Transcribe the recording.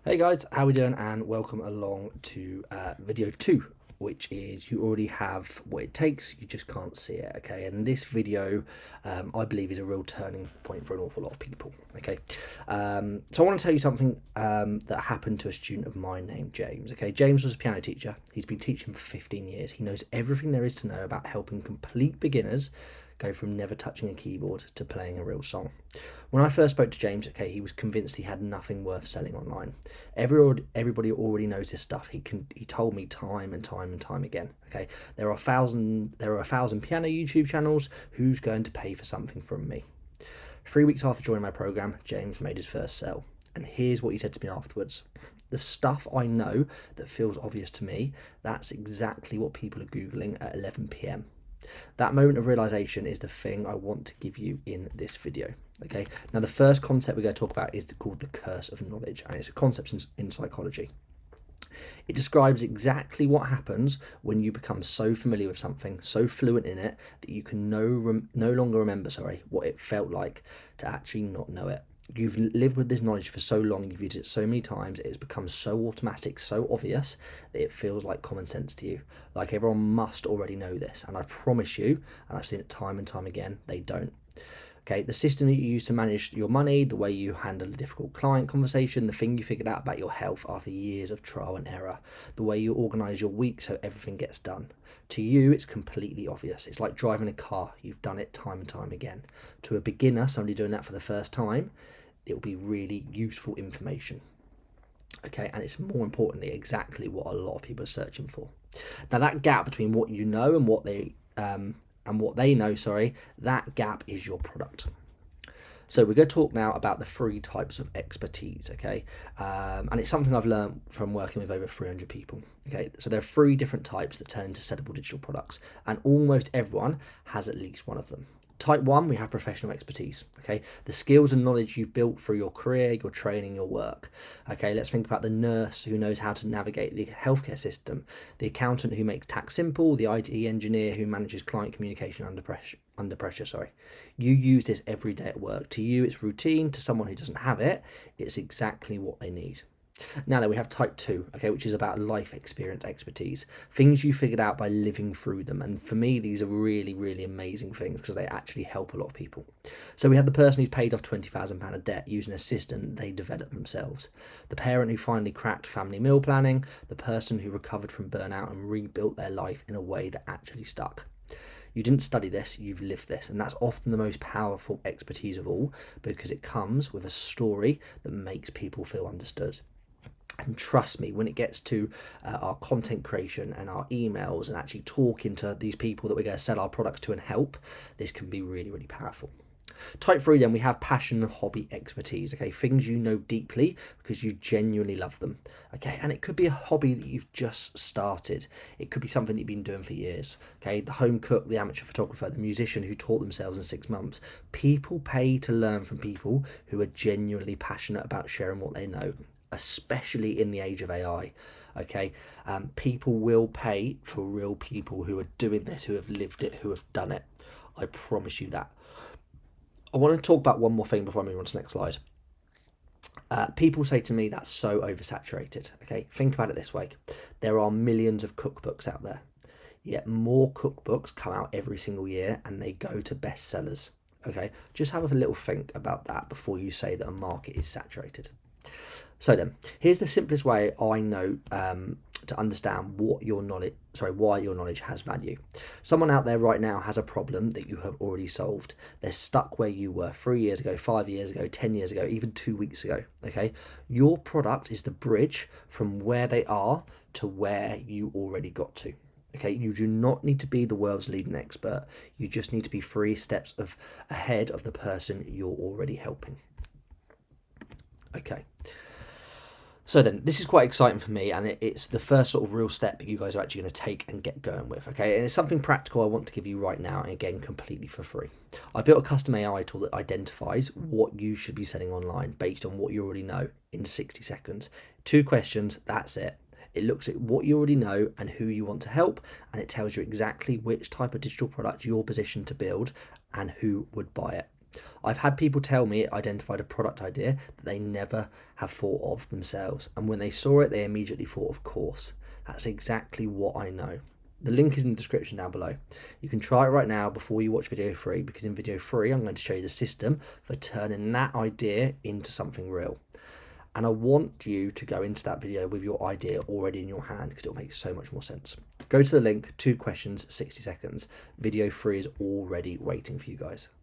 Hey guys, how we doing? And welcome along to video 2, which is you already have what it takes, you just can't see it. Okay, and this video I believe is a real turning point for an awful lot of people. Okay, so I want to tell you something that happened to a student of mine named James. Okay, James was a piano teacher. He's been teaching for 15 years. He knows everything there is to know about helping complete beginners go from never touching a keyboard to playing a real song. When I first spoke to James, okay, he was convinced he had nothing worth selling online. Everybody already knows this stuff. He told me time and time again. Okay, there are a thousand piano YouTube channels. Who's going to pay for something from me? 3 weeks after joining my program, James made his first sale, and here's what he said to me afterwards. The stuff I know that feels obvious to me, that's exactly what people are Googling at 11 p.m. That moment of realization is the thing I want to give you in this video. Okay, now the first concept we're going to talk about is called the curse of knowledge, and it's a concept in psychology. It describes exactly what happens when you become so familiar with something, so fluent in it, that you can no longer remember what it felt like to actually not know it. You've lived with this knowledge for so long, you've used it so many times, it's become so automatic, so obvious, that it feels like common sense to you. Like everyone must already know this, and I promise you, and I've seen it time and time again, they don't. Okay, the system that you use to manage your money, the way you handle a difficult client conversation, the thing you figured out about your health after years of trial and error, the way you organise your week so everything gets done. To you, it's completely obvious. It's like driving a car. You've done it time and time again. To a beginner, somebody doing that for the first time, it will be really useful information. Okay, and it's more importantly exactly what a lot of people are searching for. Now, that gap between what you know and what they know, that gap is your product. So we're going to talk now about the 3 types of expertise, okay? And it's something I've learned from working with over 300 people, okay? So there are 3 different types that turn into sellable digital products, and almost everyone has at least one of them. Type 1, we have professional expertise, okay? The skills and knowledge you've built through your career, your training, your work, okay? Let's think about the nurse who knows how to navigate the healthcare system, the accountant who makes tax simple, the IT engineer who manages client communication under pressure. You use this every day at work. To you, it's routine. To someone who doesn't have it, it's exactly what they need. Now then, we have type 2, okay, which is about life experience expertise, things you figured out by living through them. And for me, these are really amazing things because they actually help a lot of people. So we have the person who's paid off £20,000 of debt using a system they developed themselves, the parent who finally cracked family meal planning, the person who recovered from burnout and rebuilt their life in a way that actually stuck. You didn't study this, you've lived this, and that's often the most powerful expertise of all because it comes with a story that makes people feel understood. And trust me, when it gets to our content creation and our emails and actually talking to these people that we're going to sell our products to and help, this can be really powerful. Type 3 then, we have passion and hobby expertise, okay, things you know deeply because you genuinely love them, okay, and it could be a hobby that you've just started, it could be something that you've been doing for years, okay, the home cook, the amateur photographer, the musician who taught themselves in 6 months. People pay to learn from people who are genuinely passionate about sharing what they know, especially in the age of AI, okay? People will pay for real people who are doing this, who have lived it, who have done it. I promise you that. I want to talk about one more thing before I move on to the next slide. People say to me that's so oversaturated, okay? Think about it this way. There are millions of cookbooks out there, yet more cookbooks come out every single year and they go to bestsellers, okay? Just have a little think about that before you say that a market is saturated. So then, here's the simplest way I know to understand why your knowledge has value. Someone out there right now has a problem that you have already solved. They're stuck where you were 3 years ago, 5 years ago, 10 years ago, even 2 weeks ago, okay? Your product is the bridge from where they are to where you already got to. Okay, you do not need to be the world's leading expert. You just need to be 3 steps ahead of the person you're already helping. Okay. So then, this is quite exciting for me, and it's the first sort of real step that you guys are actually going to take and get going with, okay? And it's something practical I want to give you right now, and again, completely for free. I built a custom AI tool that identifies what you should be selling online based on what you already know in 60 seconds. 2 questions, that's it. It looks at what you already know and who you want to help, and it tells you exactly which type of digital product you're positioned to build and who would buy it. I've had people tell me it identified a product idea that they never have thought of themselves, and when they saw it, they immediately thought, of course. That's exactly what I know. The link is in the description down below. You can try it right now before you watch video 3, because in video 3 I'm going to show you the system for turning that idea into something real. And I want you to go into that video with your idea already in your hand, because it'll make so much more sense. Go to the link, 2 questions, 60 seconds. Video 3 is already waiting for you guys.